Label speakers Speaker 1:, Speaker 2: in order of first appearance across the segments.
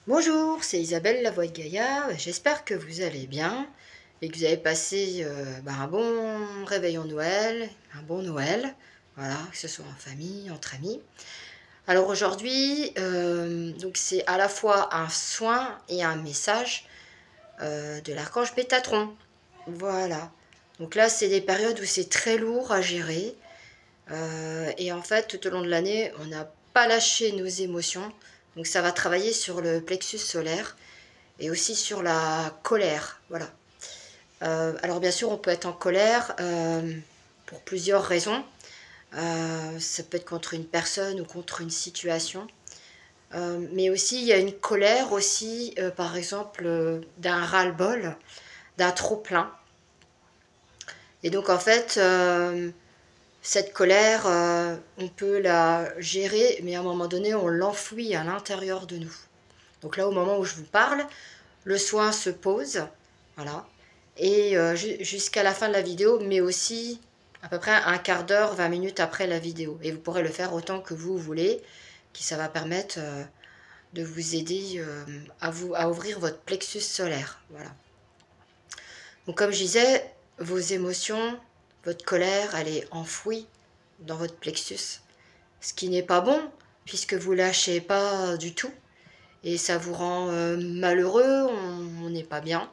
Speaker 1: Bonjour, c'est Isabelle, la voix de Gaïa. J'espère que vous allez bien et que vous avez passé un bon réveillon Noël, un bon Noël, voilà, que ce soit en famille, entre amis. Alors aujourd'hui, donc c'est à la fois un soin et un message de l'archange Métatron. Voilà. Donc là, c'est des périodes où c'est très lourd à gérer. Et en fait, tout au long de l'année, on n'a pas lâché nos émotions. Donc ça va travailler sur le plexus solaire et aussi sur la colère, voilà. Alors bien sûr, on peut être en colère pour plusieurs raisons. Ça peut être contre une personne ou contre une situation. Mais aussi, il y a une colère aussi, par exemple, d'un ras-le-bol, d'un trop-plein. Et donc en fait, cette colère, on peut la gérer, mais à un moment donné, on l'enfouit à l'intérieur de nous. Donc là, au moment où je vous parle, le soin se pose, voilà, et jusqu'à la fin de la vidéo, mais aussi à peu près un quart d'heure, 20 minutes après la vidéo. Et vous pourrez le faire autant que vous voulez, qui ça va permettre de vous aider à ouvrir votre plexus solaire, voilà. Donc comme je disais, vos émotions, votre colère, elle est enfouie dans votre plexus, ce qui n'est pas bon, puisque vous lâchez pas du tout, et ça vous rend malheureux, on n'est pas bien.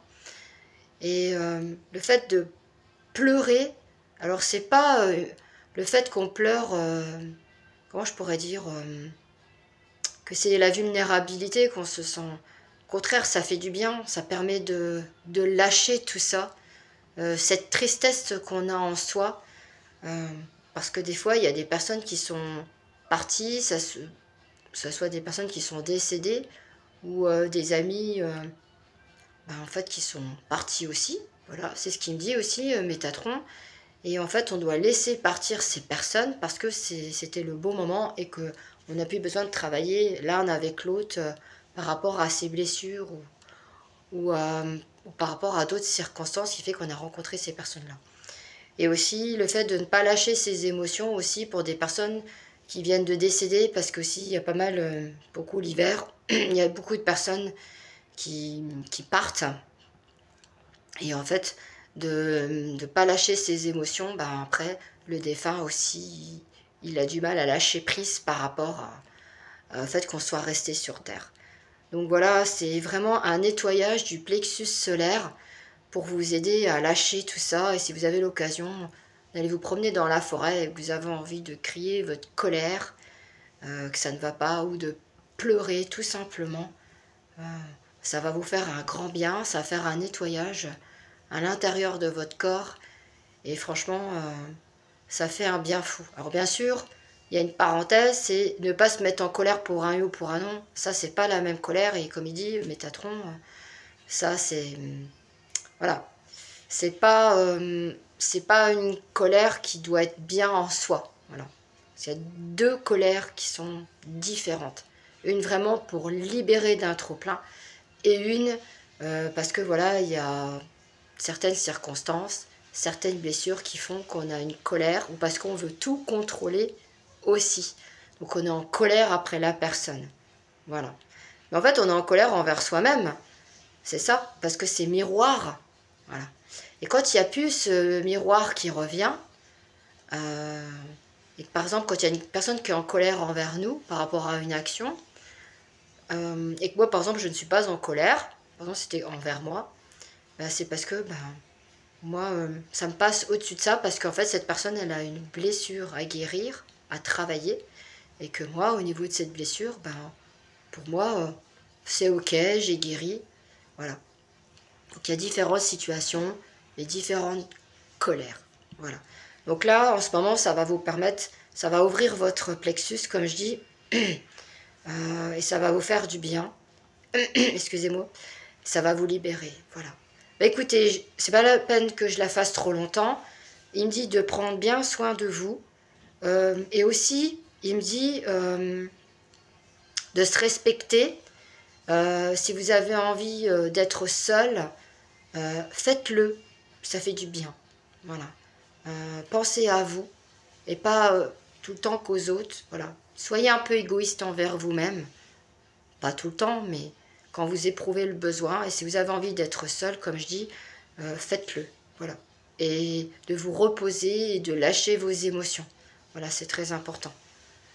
Speaker 1: Et le fait de pleurer, alors c'est pas le fait qu'on pleure, comment je pourrais dire, que c'est la vulnérabilité qu'on se sent. Au contraire, ça fait du bien, ça permet de lâcher tout ça, cette tristesse qu'on a en soi, euh, parce que des fois, il y a des personnes qui sont parties, ça soit des personnes qui sont décédées, ou des amis en fait, qui sont partis aussi. Voilà, c'est ce qu'il me dit aussi, Métatron. Et en fait, on doit laisser partir ces personnes parce que c'était le bon moment et que on n'a plus besoin de travailler l'un avec l'autre par rapport à ses blessures ou par rapport à d'autres circonstances qui fait qu'on a rencontré ces personnes-là. Et aussi le fait de ne pas lâcher ses émotions aussi pour des personnes qui viennent de décéder parce que aussi il y a pas mal, beaucoup l'hiver, il y a beaucoup de personnes qui partent. Et en fait, de ne pas lâcher ses émotions, après, le défunt aussi, il a du mal à lâcher prise par rapport au fait qu'on soit resté sur Terre. Donc voilà, c'est vraiment un nettoyage du plexus solaire pour vous aider à lâcher tout ça. Et si vous avez l'occasion d'aller vous promener dans la forêt et que vous avez envie de crier votre colère, que ça ne va pas, ou de pleurer tout simplement, euh, ça va vous faire un grand bien, ça va faire un nettoyage à l'intérieur de votre corps. Et franchement, ça fait un bien fou. Alors bien sûr, il y a une parenthèse, c'est ne pas se mettre en colère pour un oui ou pour un non. Ça, c'est pas la même colère. Et comme il dit, Métatron, ça, c'est... voilà. C'est pas une colère qui doit être bien en soi. Voilà. Il y a deux colères qui sont différentes. Une vraiment pour libérer d'un trop-plein et une parce que voilà, il y a certaines circonstances, certaines blessures qui font qu'on a une colère ou parce qu'on veut tout contrôler aussi. Donc on est en colère après la personne. Voilà. Mais en fait, on est en colère envers soi-même. C'est ça, parce que c'est miroir. Voilà. Et quand il n'y a plus ce miroir qui revient, et que par exemple, quand il y a une personne qui est en colère envers nous par rapport à une action, et que moi, par exemple, je ne suis pas en colère, par exemple, c'était envers moi, c'est parce que moi, ça me passe au-dessus de ça parce qu'en fait, cette personne, elle a une blessure à guérir, à travailler, et que moi, au niveau de cette blessure, pour moi, c'est ok, j'ai guéri, voilà. Donc il y a différentes situations et différentes colères, voilà. Donc là, en ce moment, ça va vous permettre, ça va ouvrir votre plexus, comme je dis, et ça va vous faire du bien. Excusez-moi, ça va vous libérer, voilà. Écoutez, c'est pas la peine que je la fasse trop longtemps. Il me dit de prendre bien soin de vous. Et aussi, il me dit de se respecter. Si vous avez envie d'être seul, faites-le. Ça fait du bien. Voilà. Pensez à vous et pas tout le temps qu'aux autres. Voilà. Soyez un peu égoïste envers vous-même. Pas tout le temps, mais quand vous éprouvez le besoin. Et si vous avez envie d'être seul, comme je dis, faites-le. Voilà. Et de vous reposer et de lâcher vos émotions. Voilà, c'est très important.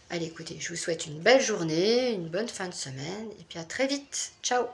Speaker 1: Allez, écoutez, je vous souhaite une belle journée, une bonne fin de semaine, et puis à très vite. Ciao!